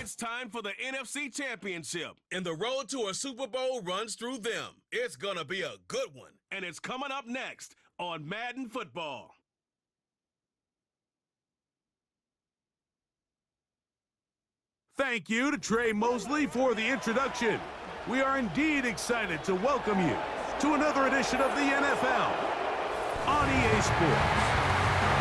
It's time for the NFC Championship, and the road to a Super Bowl runs through them. It's gonna be a good one, and it's coming up next on Madden Football. Thank you to Trey Mosley for the introduction. We are indeed excited to welcome you to another edition of the NFL on EA Sports.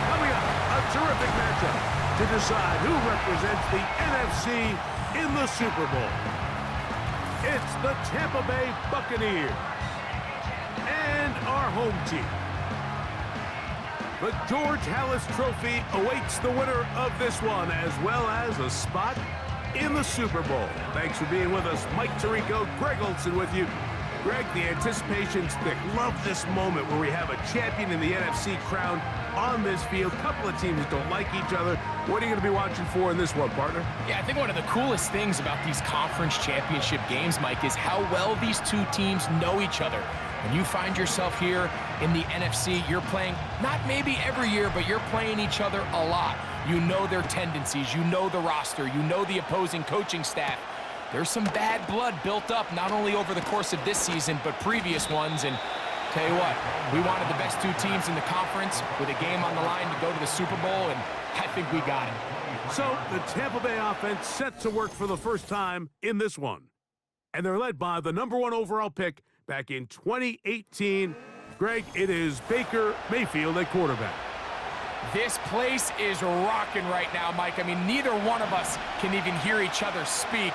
Coming up, a terrific matchup to decide who represents the NFC in the Super Bowl. It's the Tampa Bay Buccaneers and our home team. The George Halas Trophy awaits the winner of this one, as well as a spot in the Super Bowl. Thanks for being with us. Mike Tirico, Greg Olson with you. Greg, the anticipation's thick. Love this moment where we have a champion in the NFC crowned on this field. Couple of teams that don't like each other. What are you going to be watching for in this one, partner? Yeah, I think one of the coolest things about these conference championship games, Mike, is how well these two teams know each other. When you find yourself here in the NFC, you're playing, not maybe every year, but you're playing each other a lot. You know their tendencies, you know the roster, you know the opposing coaching staff. There's some bad blood built up, not only over the course of this season, but previous ones. And tell you what, we wanted the best two teams in the conference with a game on the line to go to the Super Bowl, and I think we got it. So the Tampa Bay offense set to work for the first time in this one. And they're led by the #1 overall pick back in 2018. Greg, it is Baker Mayfield at quarterback. This place is rocking right now, Mike. I mean, neither one of us can even hear each other speak.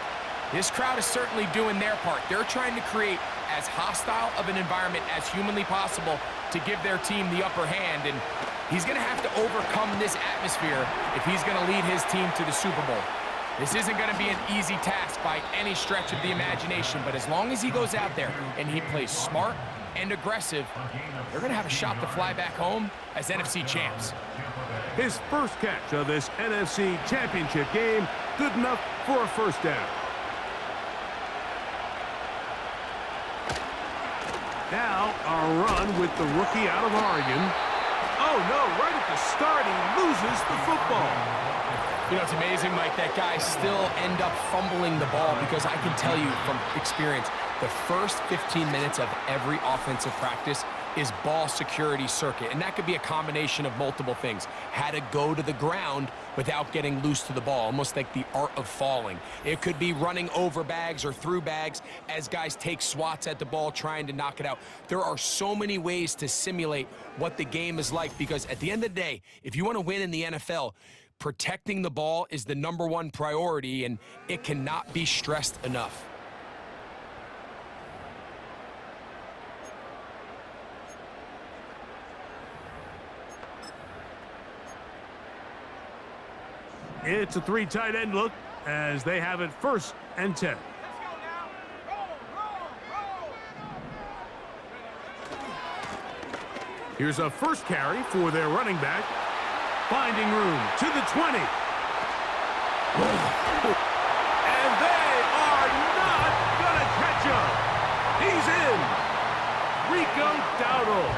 This crowd is certainly doing their part. They're trying to create as hostile of an environment as humanly possible to give their team the upper hand, and he's going to have to overcome this atmosphere if he's going to lead his team to the Super Bowl. This isn't going to be an easy task by any stretch of the imagination, but as long as he goes out there and he plays smart and aggressive, they're going to have a shot to fly back home as NFC champs. His first catch of this NFC championship game, good enough for a first down. Now, our run with the rookie out of Oregon. Oh, no, right at the start, he loses the football. You know, it's amazing, Mike, that guys still end up fumbling the ball, because I can tell you from experience, the first 15 minutes of every offensive practice is ball security circuit, and that could be a combination of multiple things. How to go to the ground without getting loose to the ball, almost like the art of falling. It could be running over bags or through bags as guys take swats at the ball trying to knock it out. There are so many ways to simulate what the game is like, because at the end of the day, if you want to win in the NFL, protecting the ball is the #1 priority, and it cannot be stressed enough. It's a 3 tight end look as they have it 1st and 10. Here's a first carry for their running back. Finding room to the 20. And they are not going to catch him. He's in. Rico Dowdle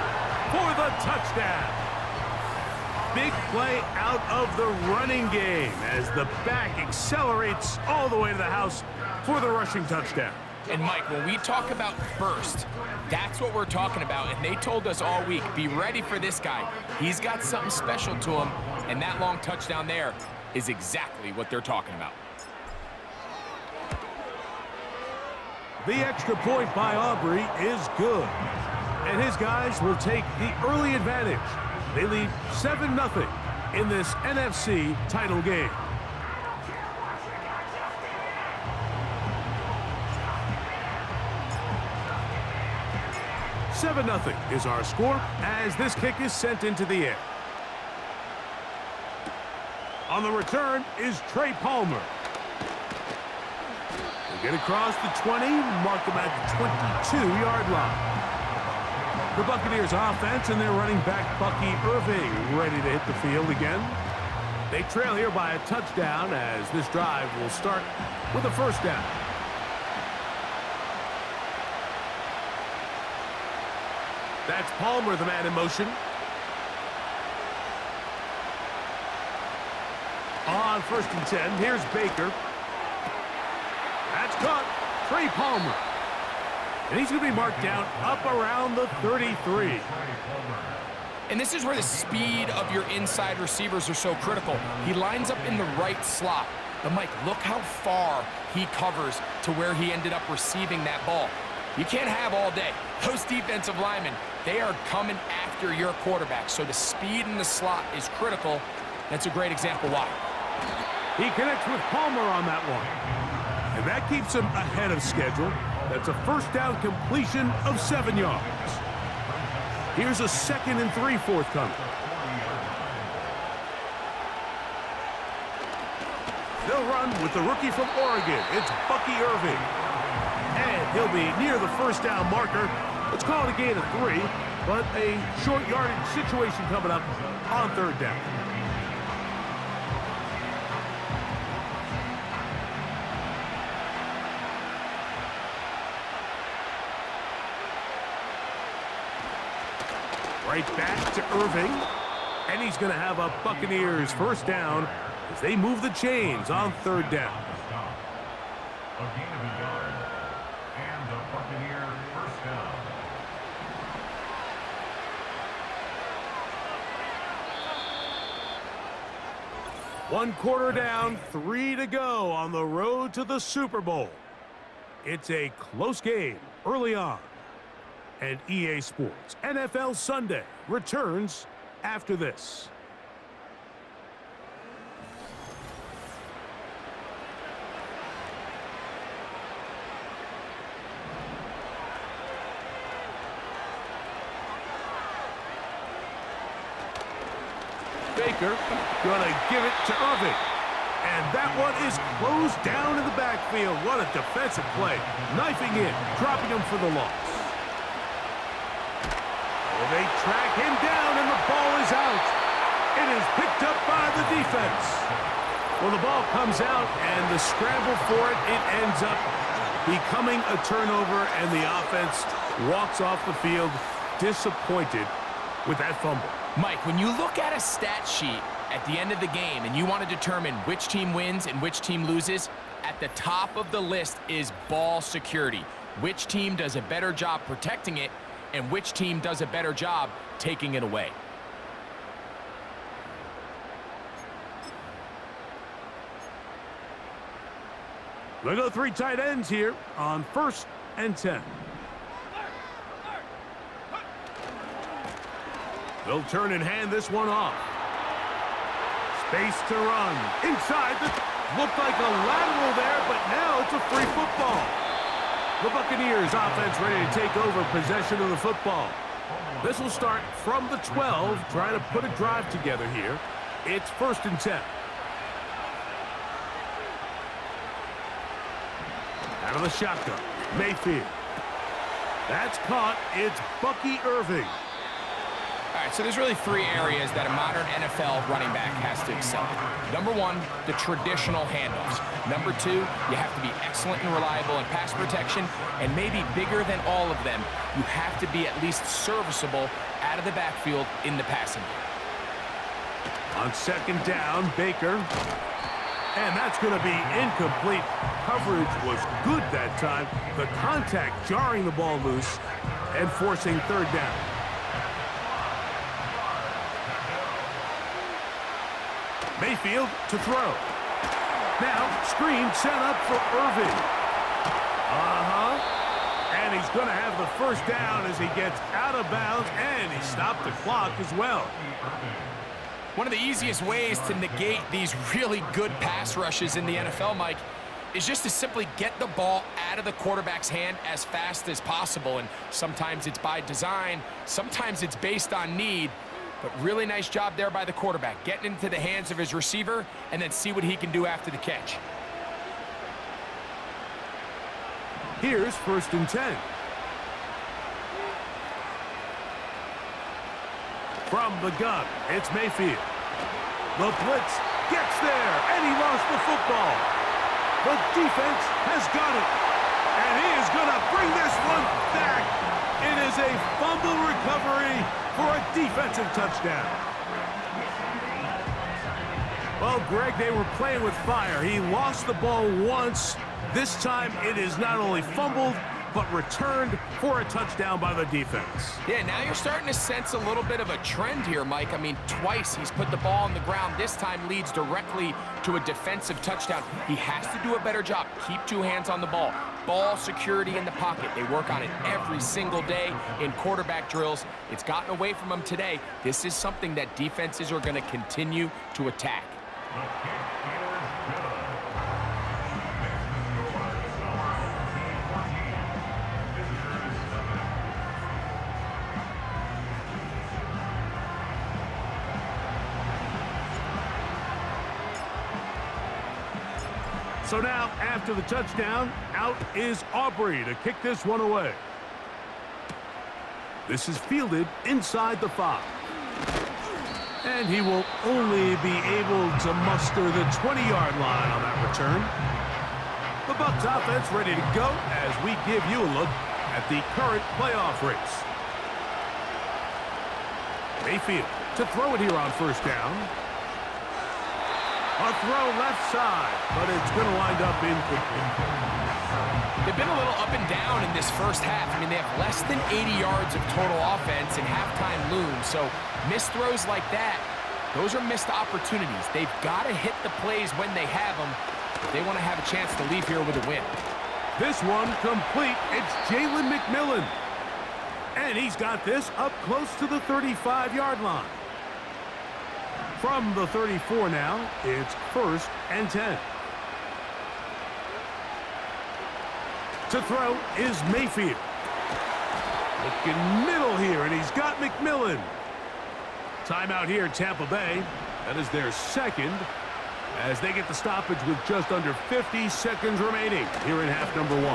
for the touchdown. Big play out of the running game as the back accelerates all the way to the house for the rushing touchdown. And Mike, when we talk about burst, that's what we're talking about. And they told us all week, be ready for this guy. He's got something special to him, and that long touchdown there is exactly what they're talking about. The extra point by Aubrey is good, and his guys will take the early advantage. They lead 7-0 in this NFC title game. $7-0 is our score as this kick is sent into the air. On the return is Trey Palmer. They get across the 20, mark him at the 22-yard line. The Buccaneers offense and their running back Bucky Irving ready to hit the field again. They trail here by a touchdown as this drive will start with a first down. That's Palmer, the man in motion. On 1st and 10, here's Baker. caught Trey Palmer. And he's going to be marked down up around the 33. And this is where the speed of your inside receivers are so critical. He lines up in the right slot. But Mike, look how far he covers to where he ended up receiving that ball. You can't have all day. Those defensive linemen, they are coming after your quarterback. So the speed in the slot is critical. That's a great example why. He connects with Palmer on that one. And that keeps him ahead of schedule. That's a first down completion of 7 yards. Here's a 2nd and 3 forthcoming. They'll run with the rookie from Oregon. It's Bucky Irving. And he'll be near the first down marker. Let's call it a gain of 3, but a short yardage situation coming up on 3rd down. Right back to Irving. And he's going to have a Buccaneers first down as they move the chains on 3rd down. A gain of a yard. And the Buccaneer first down. One quarter down, 3 to go on the road to the Super Bowl. It's a close game early on. And EA Sports NFL Sunday returns after this. Baker gonna give it to Irving. And that one is closed down in the backfield. What a defensive play. Knifing in, dropping him for the loss. Oh, they track him down and the ball is out. It is picked up by the defense. Well, the ball comes out and the scramble for it, it ends up becoming a turnover and the offense walks off the field disappointed with that fumble. Mike, when you look at a stat sheet at the end of the game and you want to determine which team wins and which team loses, at the top of the list is ball security. Which team does a better job protecting it and which team does a better job taking it away. We'll go 3 tight ends here on 1st and 10. They'll turn and hand this one off. Space to run. Inside, looked like a lateral there, but now it's a free football. The Buccaneers offense ready to take over possession of the football. This will start from the 12, trying to put a drive together here. It's 1st and 10. Out of the shotgun, Mayfield. That's caught. It's Bucky Irving. All right, so there's really 3 areas that a modern NFL running back has to excel in. Number 1, the traditional handoffs. Number 2, you have to be excellent and reliable in pass protection, and maybe bigger than all of them, you have to be at least serviceable out of the backfield in the passing game. On 2nd down, Baker. And that's going to be incomplete. Coverage was good that time. The contact jarring the ball loose and forcing 3rd down. Mayfield to throw. Now, screen set up for Irving. And he's going to have the first down as he gets out of bounds, and he stopped the clock as well. One of the easiest ways to negate these really good pass rushes in the NFL, Mike, is just to simply get the ball out of the quarterback's hand as fast as possible. And sometimes it's by design, sometimes it's based on need. But really nice job there by the quarterback, getting into the hands of his receiver and then see what he can do after the catch. Here's 1st and 10. From the gun, it's Mayfield. The blitz gets there, and he lost the football. The defense has got it, and he is going to bring this one back. It is a fumble recovery for a defensive touchdown. Well, Greg, they were playing with fire. He lost the ball once. This time it is not only fumbled, but returned for a touchdown by the defense. Yeah, now you're starting to sense a little bit of a trend here, Mike. I mean, twice he's put the ball on the ground. This time leads directly to a defensive touchdown. He has to do a better job. Keep two hands on the ball. Ball security in the pocket. They work on it every single day in quarterback drills. It's gotten away from them today. This is something that defenses are going to continue to attack. So now, after the touchdown, out is Aubrey to kick this one away. This is fielded inside the 5. And he will only be able to muster the 20-yard line on that return. The Bucs offense ready to go as we give you a look at the current playoff race. Mayfield to throw it here on first down. A throw left side, but it's going to wind up incomplete. They've been a little up and down in this first half. I mean, they have less than 80 yards of total offense and halftime looms. So missed throws like that, those are missed opportunities. They've got to hit the plays when they have them if they want to have a chance to leave here with a win. This one complete. It's Jalen McMillan. And he's got this up close to the 35-yard line. From the 34 now, it's 1st and 10. To throw is Mayfield. Looking middle here, and he's got McMillan. Timeout here, Tampa Bay. That is their second, as they get the stoppage with just under 50 seconds remaining here in half number 1.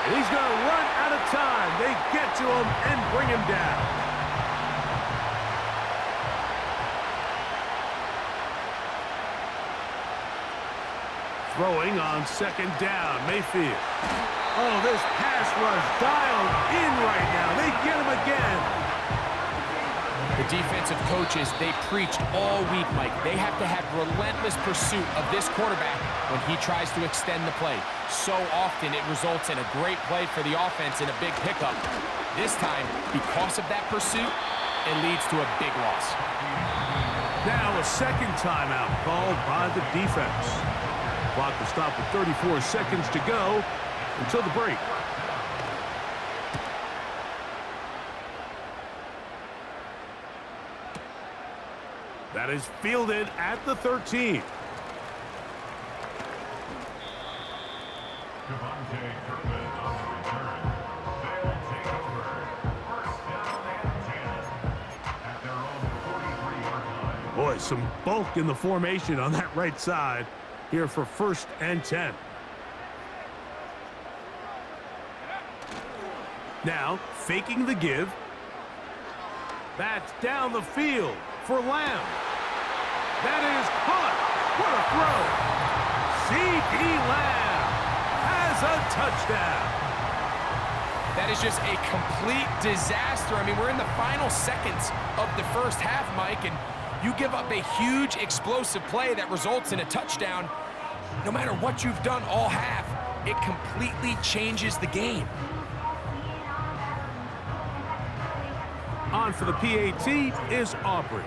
And he's going to run out of time. They get to him and bring him down. Throwing on second down, Mayfield. Oh, this pass rush dialed in right now. They get him again. The defensive coaches, they preached all week, Mike. They have to have relentless pursuit of this quarterback when he tries to extend the play. So often it results in a great play for the offense and a big pickup. This time, because of that pursuit, it leads to a big loss. Now a second timeout called by the defense. Clock to stop with 34 seconds to go until the break. That is fielded at the 13. Boy, some bulk in the formation on that right side here for 1st and 10. Now, faking the give. That's down the field for Lamb. That is caught. What a throw. C.D. Lamb has a touchdown. That is just a complete disaster. I mean, we're in the final seconds of the first half, Mike, and you give up a huge explosive play that results in a touchdown. No matter what you've done all half, it completely changes the game. On for the PAT is Aubrey.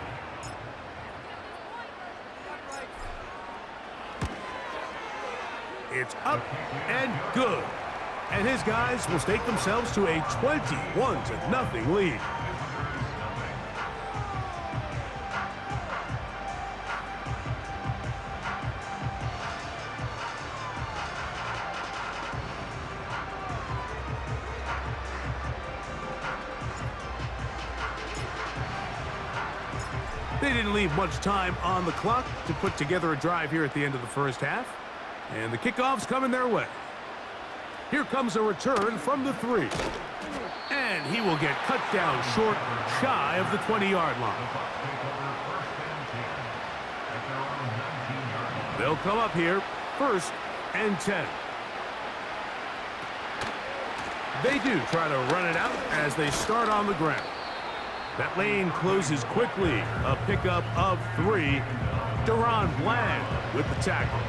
It's up and good. And his guys will stake themselves to a 21-0 lead. They didn't leave much time on the clock to put together a drive here at the end of the first half. And the kickoff's coming their way. Here comes a return from the 3. And he will get cut down short, shy of the 20-yard line. They'll come up here, 1st and 10. They do try to run it out as they start on the ground. That lane closes quickly. A pickup of 3. Deron Bland with the tackle.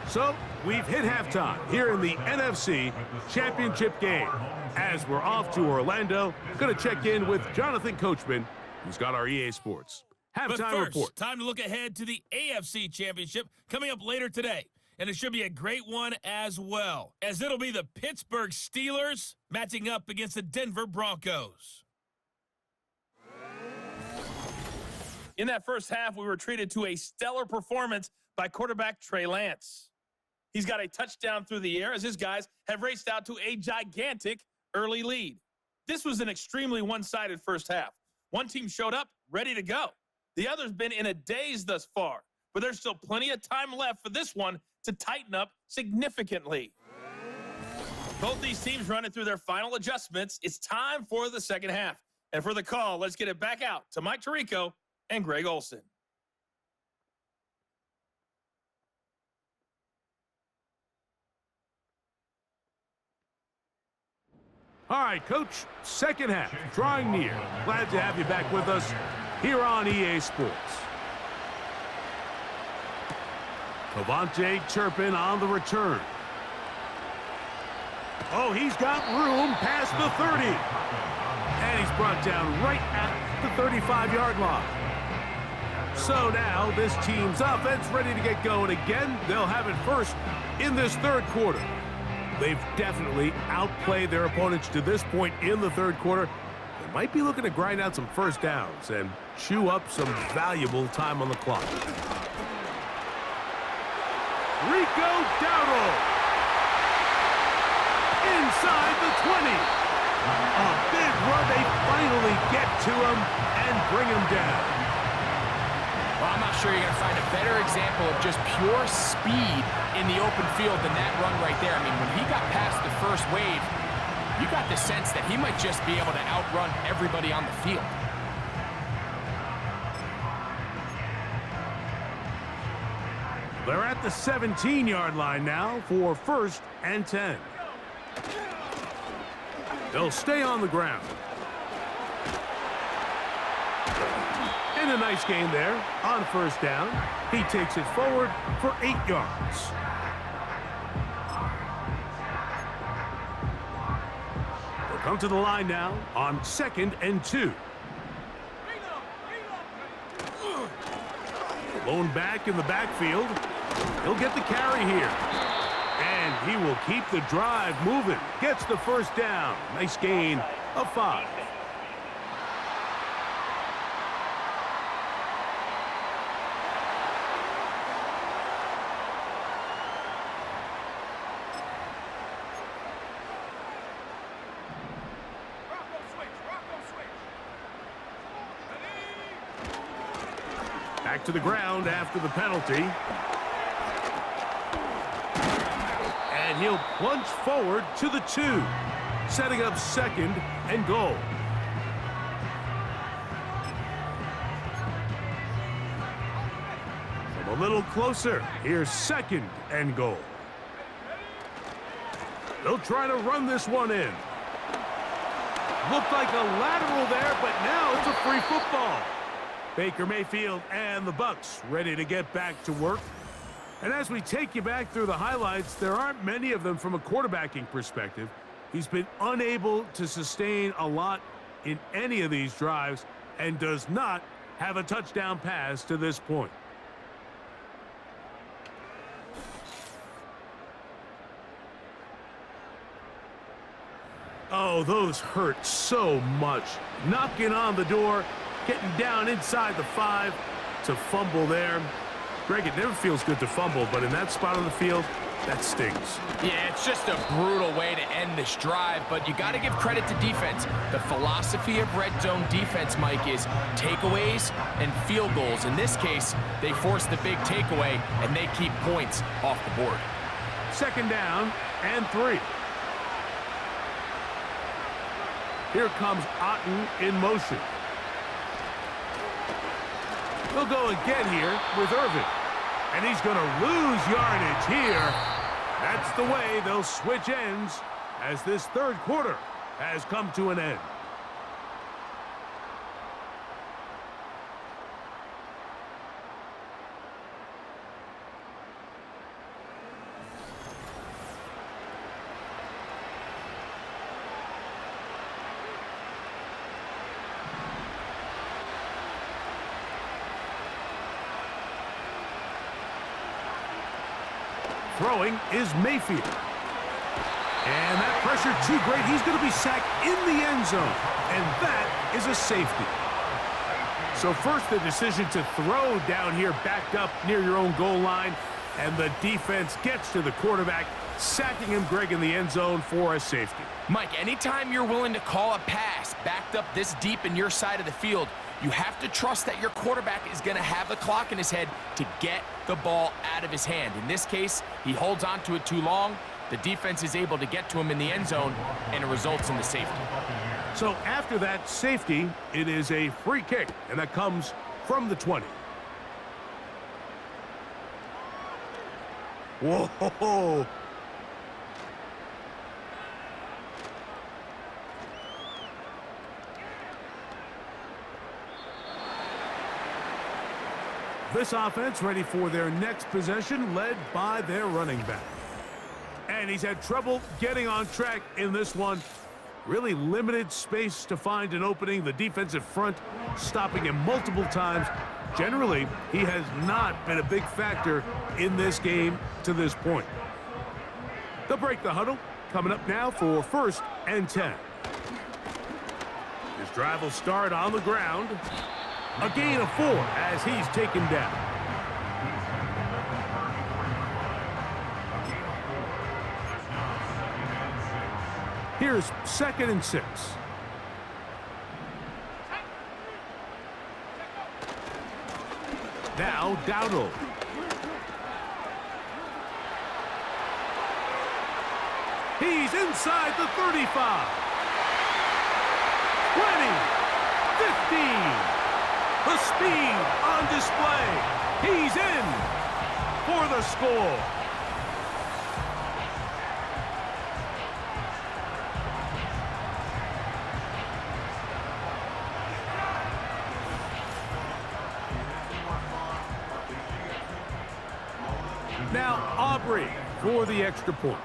So, we've hit halftime here in the NFC Championship game. As we're off to Orlando, going to check in with Jonathan Coachman, who's got our EA Sports halftime report. Time to look ahead to the AFC Championship coming up later today. And it should be a great one as well, as it'll be the Pittsburgh Steelers matching up against the Denver Broncos. In that first half, we were treated to a stellar performance by quarterback Trey Lance. He's got a touchdown through the air as his guys have raced out to a gigantic early lead. This was an extremely one-sided first half. One team showed up ready to go. The other's been in a daze thus far, but there's still plenty of time left for this one to tighten up significantly. Both these teams running through their final adjustments. It's time for the second half. And for the call, let's get it back out to Mike Tirico and Greg Olson. All right, Coach, second half, drawing near. Glad to have you back with us here on EA Sports. Cavante Turpin on the return. Oh, he's got room past the 30. And he's brought down right at the 35-yard line. So now this team's offense ready to get going again. They'll have it first in this third quarter. They've definitely outplayed their opponents to this point in the third quarter. They might be looking to grind out some first downs and chew up some valuable time on the clock. Rico Dowdle inside the 20. A big run. They finally get to him and bring him down. Well, I'm not sure you're going to find a better example of just pure speed in the open field than that run right there. I mean, when he got past the first wave, you got the sense that he might just be able to outrun everybody on the field. They're at the 17-yard line now for 1st and 10. They'll stay on the ground. And a nice gain there on 1st down. He takes it forward for 8 yards. They'll come to the line now on 2nd and 2. Lone back in the backfield. He'll get the carry here. And he will keep the drive moving. Gets the 1st down. Nice gain of 5. Back to the ground after the penalty. And he'll plunge forward to the 2, setting up 2nd and goal. From a little closer, here's 2nd and goal. They'll try to run this one in. Looked like a lateral there, but now it's a free football. Baker Mayfield and the Bucs ready to get back to work. And as we take you back through the highlights, there aren't many of them from a quarterbacking perspective. He's been unable to sustain a lot in any of these drives and does not have a touchdown pass to this point. Oh, those hurt so much. Knocking on the door. Getting down inside the 5 to fumble there. Greg, it never feels good to fumble, but in that spot on the field, that stings. Yeah, it's just a brutal way to end this drive, but you got to give credit to defense. The philosophy of red zone defense, Mike, is takeaways and field goals. In this case, they force the big takeaway, and they keep points off the board. 2nd down and 3. Here comes Otten in motion. They'll go again here with Irvin. And he's going to lose yardage here. That's the way they'll switch ends as this third quarter has come to an end. Throwing is Mayfield. And that pressure too great. He's going to be sacked in the end zone. And that is a safety. So first the decision to throw down here backed up near your own goal line. And the defense gets to the quarterback, sacking him, Greg, in the end zone for a safety. Mike, anytime you're willing to call a pass backed up this deep in your side of the field, you have to trust that your quarterback is going to have the clock in his head to get the ball out of his hand. In this case, he holds on to it too long. The defense is able to get to him in the end zone, and it results in the safety. So after that safety, it is a free kick, and that comes from the 20. Whoa! This offense ready for their next possession, led by their running back. And he's had trouble getting on track in this one. Really limited space to find an opening. The defensive front stopping him multiple times. Generally, he has not been a big factor in this game to this point. They'll break the huddle. Coming up now for 1st and 10. His drive will start on the ground. A gain of 4 as he's taken down. Here's 2nd and 6. Now Dowdle. He's inside the 35. 20. 15. The speed on display. He's in for the score. Now Aubrey for the extra point.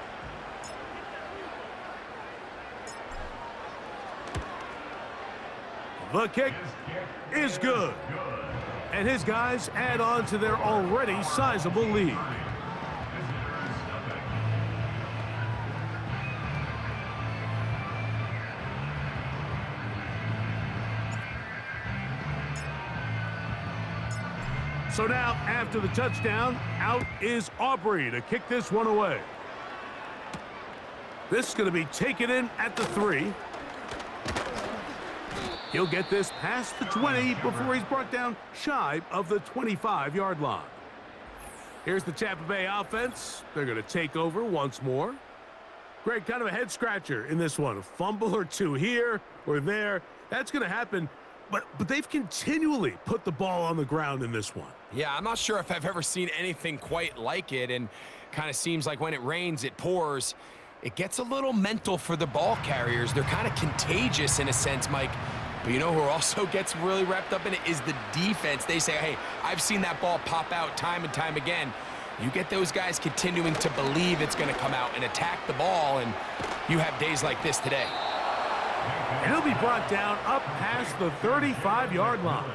The kick is good. And his guys add on to their already sizable lead. So now, after the touchdown, out is Aubrey to kick this one away. This is going to be taken in at the 3. He'll get this past the 20 before he's brought down shy of the 25-yard line. Here's the Tampa Bay offense. They're going to take over once more. Greg, kind of a head-scratcher in this one. A fumble or two here or there. That's going to happen. But they've continually put the ball on the ground in this one. Yeah, I'm not sure if I've ever seen anything quite like it, and kind of seems like when it rains, it pours. It gets a little mental for the ball carriers. They're kind of contagious in a sense, Mike. But you know who also gets really wrapped up in it is the defense. They say, hey, I've seen that ball pop out time and time again. You get those guys continuing to believe it's going to come out and attack the ball, and you have days like this today. And he'll be brought down up past the 35-yard line.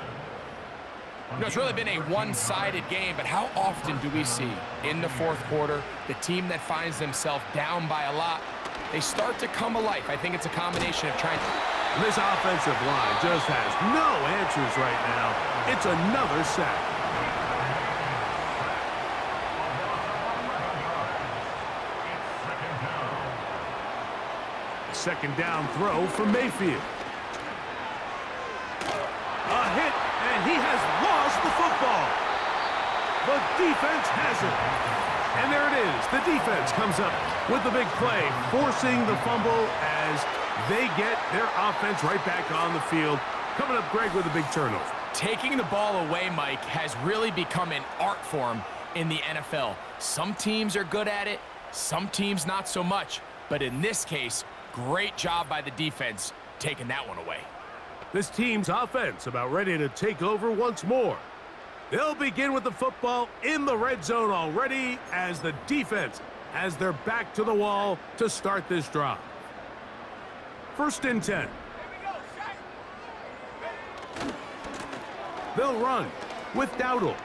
You know, it's really been a one-sided game, but how often do we see in the fourth quarter the team that finds themselves down by a lot, they start to come alive? I think it's a combination of trying to... This offensive line just has no answers right now. It's another sack. Second down throw from Mayfield. A hit, and he has lost the football. The defense has it. And there it is. The defense comes up with the big play, forcing the fumble as they get their offense right back on the field. Coming up, Greg, with a big turnover. Taking the ball away, Mike, has really become an art form in the NFL. Some teams are good at it, some teams not so much. But in this case, great job by the defense taking that one away. This team's offense about ready to take over once more. They'll begin with the football in the red zone already as the defense has their back to the wall to start this drive. 1st and 10. They'll run with Dowdle.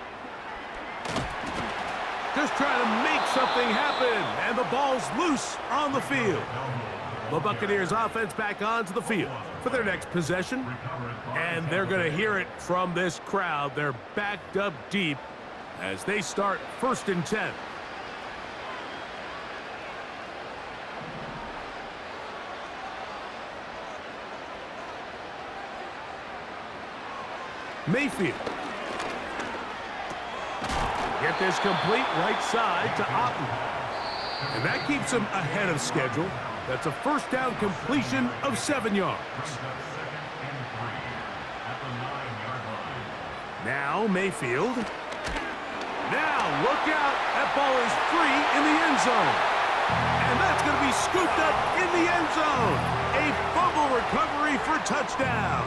Just trying to make something happen, and the ball's loose on the field. The Buccaneers offense back onto the field for their next possession, and they're going to hear it from this crowd. They're backed up deep as they start 1st and 10. Mayfield. Get this complete right side to Otten. And that keeps him ahead of schedule. That's a 1st down completion of 7 yards. Now Mayfield. Now look out. That ball is free in the end zone. And that's going to be scooped up in the end zone. A fumble recovery for touchdown.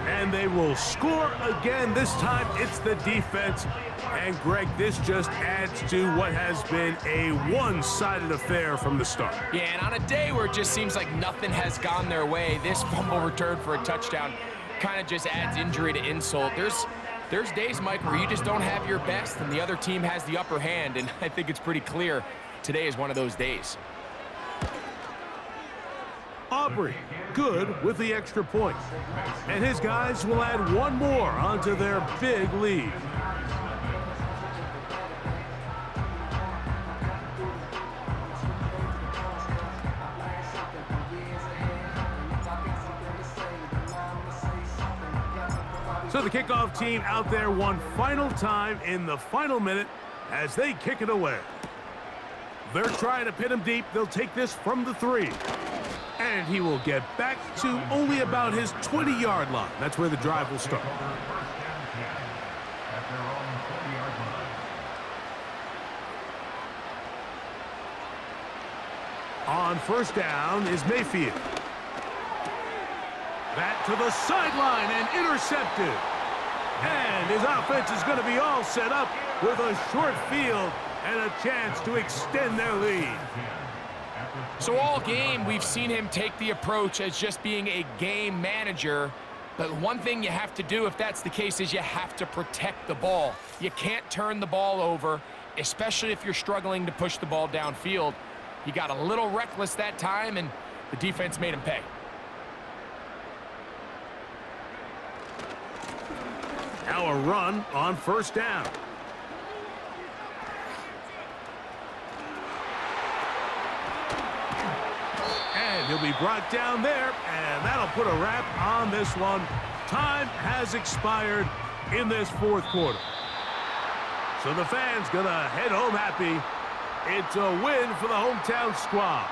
And they will score again. This time it's the defense. And Greg, this just adds to what has been a one-sided affair from the start. Yeah, and on a day where it just seems like nothing has gone their way, this fumble return for a touchdown kind of just adds injury to insult. There's days, Mike, where you just don't have your best and the other team has the upper hand, and I think it's pretty clear today is one of those days. Aubrey, good with the extra point. And his guys will add one more onto their big lead. So the kickoff team out there one final time in the final minute as they kick it away. They're trying to pin him deep. They'll take this from the 3. And he will get back to only about his 20-yard line. That's where the drive will start. On 1st down is Mayfield. That to the sideline and intercepted. And his offense is going to be all set up with a short field and a chance to extend their lead. So all game, we've seen him take the approach as just being a game manager. But one thing you have to do if that's the case is you have to protect the ball. You can't turn the ball over, especially if you're struggling to push the ball downfield. He got a little reckless that time, and the defense made him pay. Now a run on 1st down. And he'll be brought down there, and that'll put a wrap on this one. Time has expired in this 4th quarter. So the fans gonna head home happy. It's a win for the hometown squad.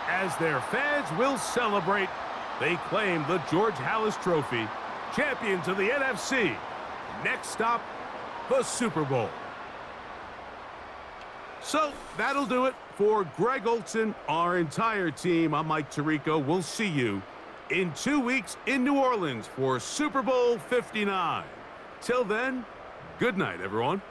As their fans will celebrate, they claim the George Halas Trophy, champions of the NFC. Next stop, the Super Bowl. So that'll do it for Greg Olson, our entire team. I'm Mike Tirico. We'll see you in 2 weeks in New Orleans for Super Bowl 59. Till then, good night, everyone.